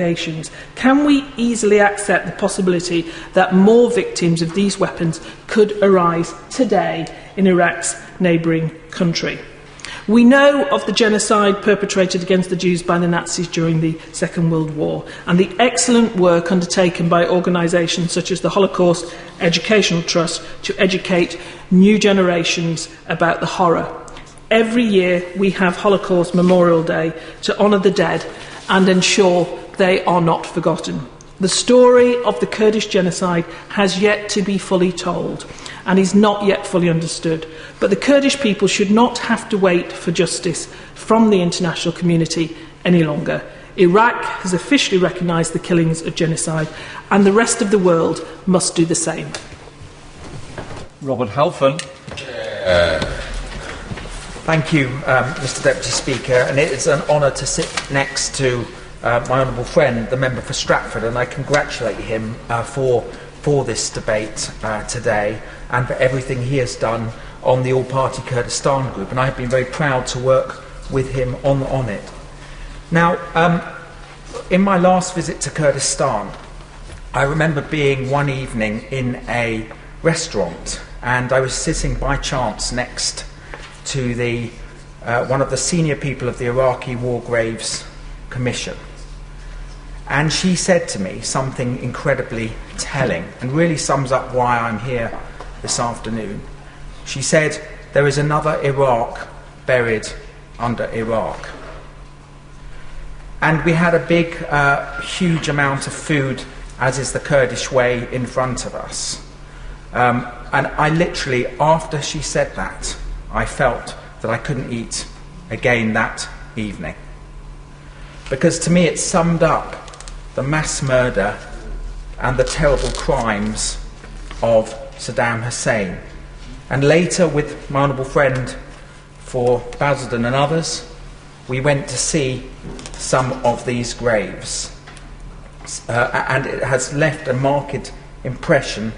implications? Can we easily accept the possibility that more victims of these weapons could arise today in Iraq's neighbouring country? We know of the genocide perpetrated against the Jews by the Nazis during the Second World War and the excellent work undertaken by organisations such as the Holocaust Educational Trust to educate new generations about the horror. Every year we have Holocaust Memorial Day to honour the dead and ensure they are not forgotten. The story of the Kurdish genocide has yet to be fully told and is not yet fully understood. But the Kurdish people should not have to wait for justice from the international community any longer. Iraq has officially recognised the killings of genocide, and the rest of the world must do the same. Robert Halfon. Thank you, Mr Deputy Speaker, and it is an honour to sit next to my honourable friend, the member for Stratford, and I congratulate him for this debate today and for everything he has done on the All-Party Kurdistan Group, and I have been very proud to work with him on it. Now, in my last visit to Kurdistan, I remember being one evening in a restaurant, and I was sitting by chance next to one of the senior people of the Iraqi War Graves Commission. And she said to me something incredibly telling and really sums up why I'm here this afternoon. She said, "There is another Iraq buried under Iraq." And we had a big, huge amount of food, as is the Kurdish way, in front of us. And I literally, after she said that, I felt that I couldn't eat again that evening. Because to me it summed up the mass murder and the terrible crimes of Saddam Hussein. And later, with my honourable friend for Basildon and others, we went to see some of these graves. And it has left a marked impression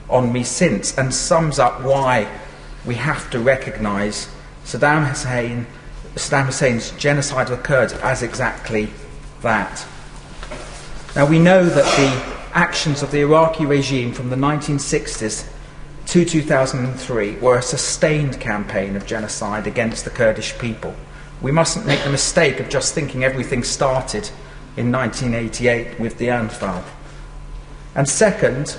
on me since, and sums up why we have to recognise Saddam Hussein's genocide of the Kurds as exactly that. Now, we know that the actions of the Iraqi regime from the 1960s to 2003 were a sustained campaign of genocide against the Kurdish people. We mustn't make the mistake of just thinking everything started in 1988 with the Anfal. And second,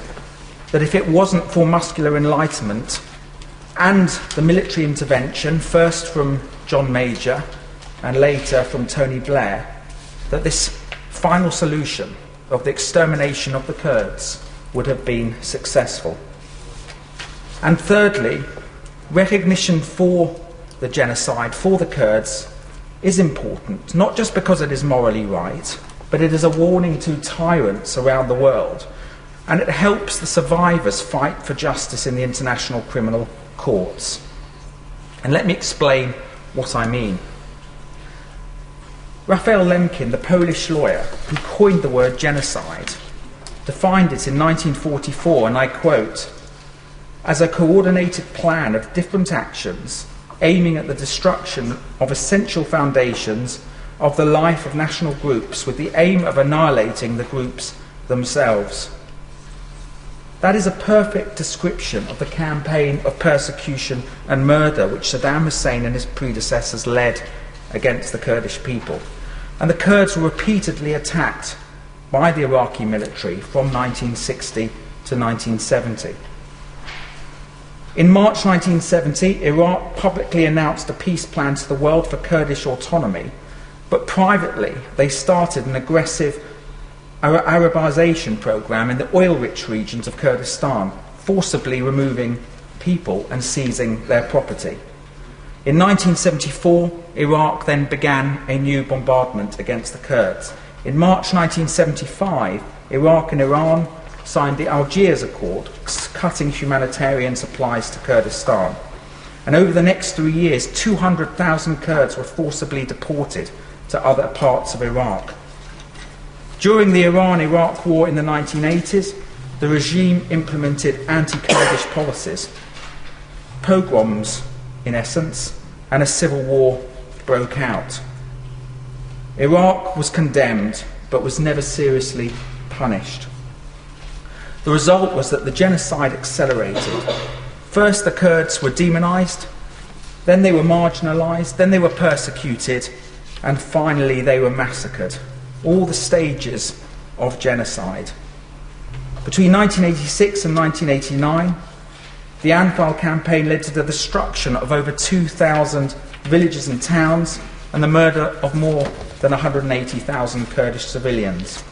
that if it wasn't for muscular enlightenment and the military intervention, first from John Major and later from Tony Blair, that this final solution of the extermination of the Kurds would have been successful. And thirdly, recognition for the genocide, for the Kurds, is important, not just because it is morally right, but it is a warning to tyrants around the world, and it helps the survivors fight for justice in the international criminal courts. And let me explain what I mean. Raphael Lemkin, the Polish lawyer who coined the word genocide, defined it in 1944, and I quote, "as a coordinated plan of different actions aiming at the destruction of essential foundations of the life of national groups with the aim of annihilating the groups themselves." That is a perfect description of the campaign of persecution and murder which Saddam Hussein and his predecessors led against the Kurdish people. And the Kurds were repeatedly attacked by the Iraqi military from 1960 to 1970. In March 1970, Iraq publicly announced a peace plan to the world for Kurdish autonomy, but privately they started an aggressive Arabization program in the oil-rich regions of Kurdistan, forcibly removing people and seizing their property. In 1974, Iraq then began a new bombardment against the Kurds. In March 1975, Iraq and Iran signed the Algiers Accord, cutting humanitarian supplies to Kurdistan. And over the next 3 years, 200,000 Kurds were forcibly deported to other parts of Iraq. During the Iran-Iraq war in the 1980s, the regime implemented anti-Kurdish policies, pogroms in essence, and a civil war broke out. Iraq was condemned but was never seriously punished. The result was that the genocide accelerated. First, the Kurds were demonized, then they were marginalized, then they were persecuted, and finally they were massacred. All the stages of genocide. Between 1986 and 1989, the Anfal campaign led to the destruction of over 2,000 villages and towns and the murder of more than 180,000 Kurdish civilians.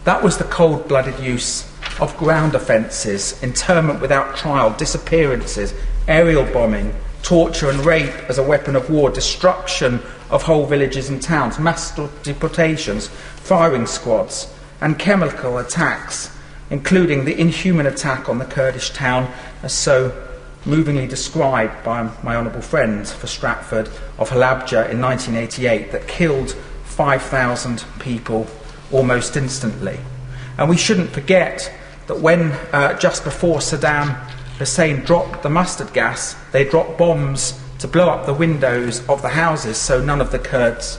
That was the cold-blooded use of ground offences, internment without trial, disappearances, aerial bombing, torture and rape as a weapon of war, destruction of whole villages and towns, mass deportations, firing squads, and chemical attacks, including the inhuman attack on the Kurdish town, as so movingly described by my honourable friend for Stratford of Halabja in 1988, that killed 5,000 people almost instantly. And we shouldn't forget that when, just before Saddam Hussein dropped the mustard gas, they dropped bombs to blow up the windows of the houses so none of the Kurds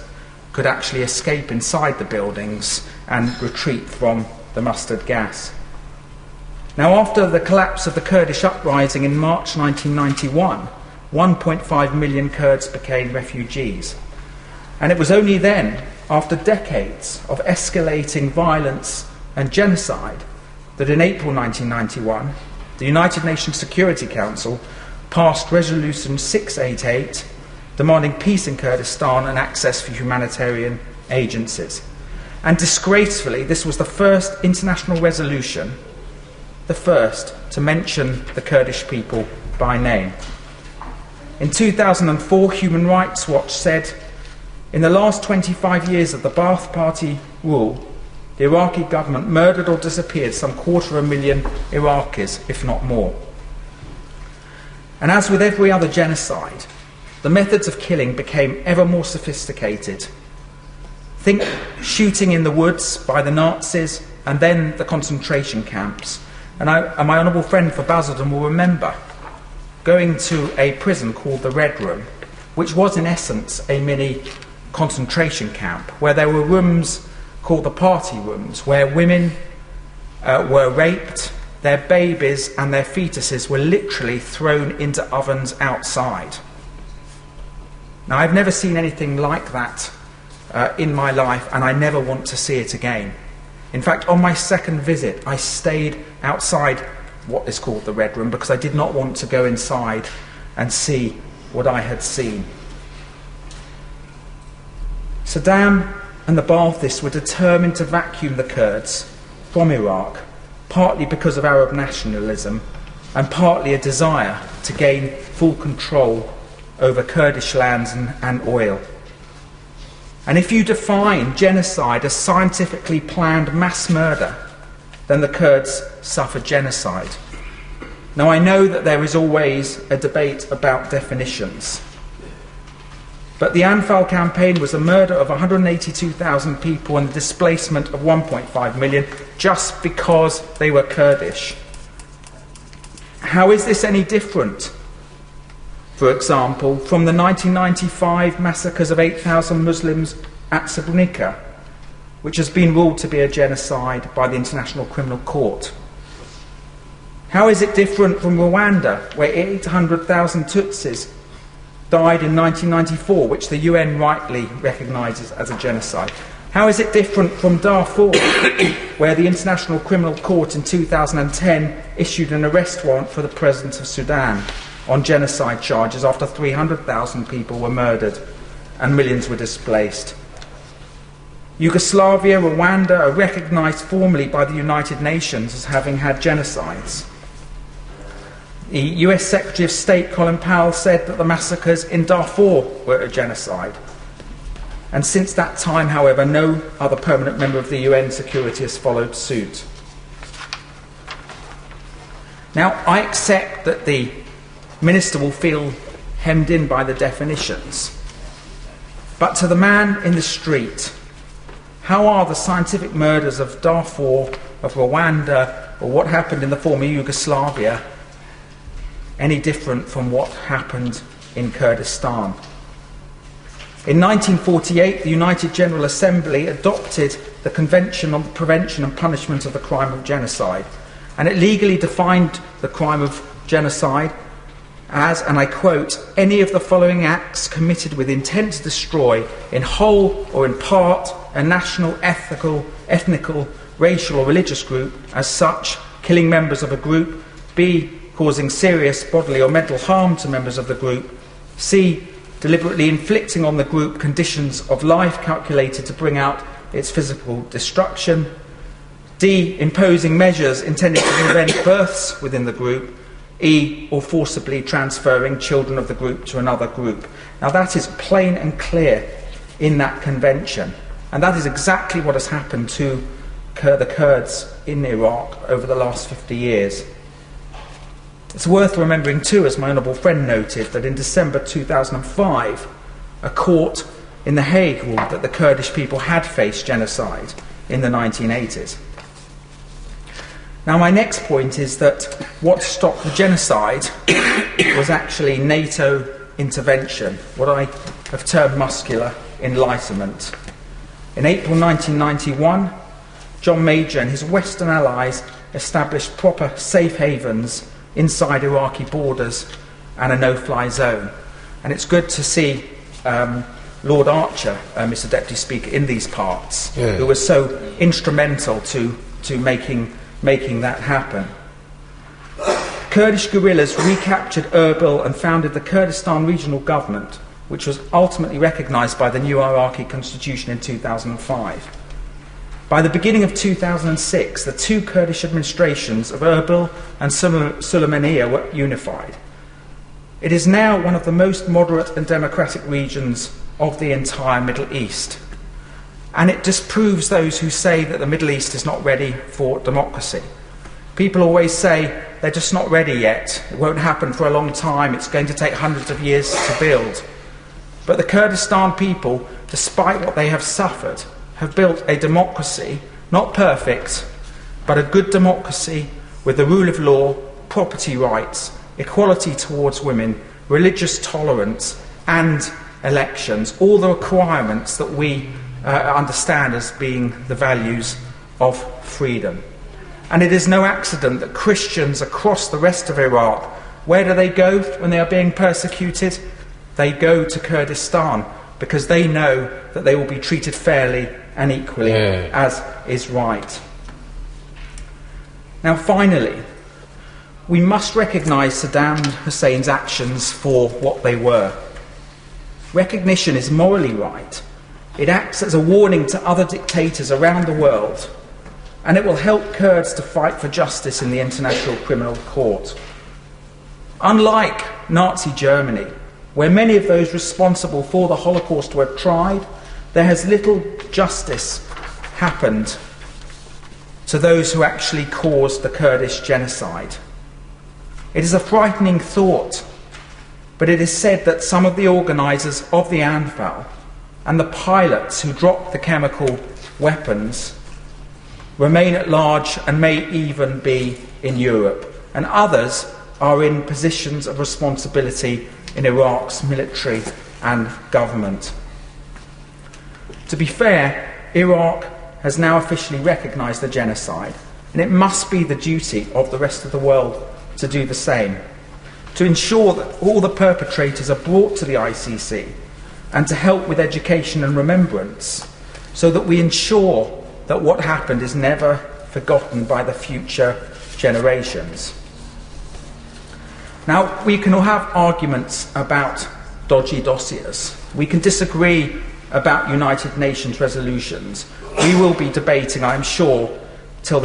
could actually escape inside the buildings and retreat from the mustard gas. Now, after the collapse of the Kurdish uprising in March 1991, 1.5 million Kurds became refugees. And it was only then, after decades of escalating violence and genocide, that in April 1991, the United Nations Security Council passed Resolution 688, demanding peace in Kurdistan and access for humanitarian agencies. And disgracefully, this was the first international resolution, the first to mention the Kurdish people by name. In 2004, Human Rights Watch said, in the last 25 years of the Ba'ath Party rule, the Iraqi government murdered or disappeared some 250,000 Iraqis, if not more. And as with every other genocide, the methods of killing became ever more sophisticated. Think shooting in the woods by the Nazis, and then the concentration camps. And my honourable friend for Basildon will remember going to a prison called the Red Room, which was in essence a mini concentration camp, where there were rooms called the party rooms, where women were raped, their babies and their fetuses were literally thrown into ovens outside. Now, I've never seen anything like that in my life, and I never want to see it again. In fact, on my second visit, I stayed outside what is called the Red Room because I did not want to go inside and see what I had seen. Saddam and the Baathists were determined to vacuum the Kurds from Iraq, partly because of Arab nationalism and partly a desire to gain full control over Kurdish lands and oil. And if you define genocide as scientifically planned mass murder, then the Kurds suffered genocide. Now, I know that there is always a debate about definitions, but the Anfal campaign was a murder of 182,000 people and the displacement of 1.5 million just because they were Kurdish. How is this any different, for example, from the 1995 massacres of 8,000 Muslims at Srebrenica, which has been ruled to be a genocide by the International Criminal Court? How is it different from Rwanda, where 800,000 Tutsis died in 1994, which the UN rightly recognises as a genocide? How is it different from Darfur, where the International Criminal Court in 2010 issued an arrest warrant for the President of Sudan on genocide charges after 300,000 people were murdered and millions were displaced? Yugoslavia, Rwanda are recognised formally by the United Nations as having had genocides. The US Secretary of State Colin Powell said that the massacres in Darfur were a genocide. And since that time, however, no other permanent member of the UN security has followed suit. Now, I accept that the Minister will feel hemmed in by the definitions. But to the man in the street, how are the scientific murders of Darfur, of Rwanda, or what happened in the former Yugoslavia any different from what happened in Kurdistan? In 1948, the United General Assembly adopted the Convention on the Prevention and Punishment of the Crime of Genocide, and it legally defined the crime of genocide as, and I quote, any of the following acts committed with intent to destroy in whole or in part a national, ethnical, racial or religious group as such, killing members of a group, B, causing serious bodily or mental harm to members of the group, C, deliberately inflicting on the group conditions of life calculated to bring out its physical destruction, D, imposing measures intended to prevent births within the group, E, or forcibly transferring children of the group to another group. Now that is plain and clear in that convention, and that is exactly what has happened to the Kurds in Iraq over the last 50 years. It's worth remembering too, as my honourable friend noted, that in December 2005, a court in The Hague ruled that the Kurdish people had faced genocide in the 1980s. Now my next point is that what stopped the genocide was actually NATO intervention, what I have termed muscular enlightenment. In April 1991, John Major and his Western allies established proper safe havens inside Iraqi borders and a no-fly zone. And it's good to see Lord Archer, Mr. Deputy Speaker, in these parts, who was so instrumental to making that happen. Kurdish guerrillas recaptured Erbil and founded the Kurdistan Regional Government, which was ultimately recognised by the new Iraqi constitution in 2005. By the beginning of 2006, the two Kurdish administrations of Erbil and Sulaymaniyah were unified. It is now one of the most moderate and democratic regions of the entire Middle East. And it disproves those who say that the Middle East is not ready for democracy. People always say they're just not ready yet. It won't happen for a long time. It's going to take hundreds of years to build. But the Kurdistan people, despite what they have suffered, have built a democracy, not perfect, but a good democracy with the rule of law, property rights, equality towards women, religious tolerance, and elections, all the requirements that we understand as being the values of freedom. And it is no accident that Christians across the rest of Iraq, where do they go when they are being persecuted? They go to Kurdistan because they know that they will be treated fairly and equally as is right. Now finally, we must recognise Saddam Hussein's actions for what they were. Recognition is morally right. It acts as a warning to other dictators around the world, and it will help Kurds to fight for justice in the International Criminal Court. Unlike Nazi Germany, where many of those responsible for the Holocaust were tried, there has little justice happened to those who actually caused the Kurdish genocide. It is a frightening thought, but it is said that some of the organisers of the Anfal and the pilots who dropped the chemical weapons remain at large and may even be in Europe, and others are in positions of responsibility in Iraq's military and government. To be fair, Iraq has now officially recognised the genocide, and it must be the duty of the rest of the world to do the same, to ensure that all the perpetrators are brought to the ICC, and to help with education and remembrance, so that we ensure that what happened is never forgotten by the future generations. Now, we can all have arguments about dodgy dossiers. We can disagree about United Nations resolutions. We will be debating, I'm sure, till the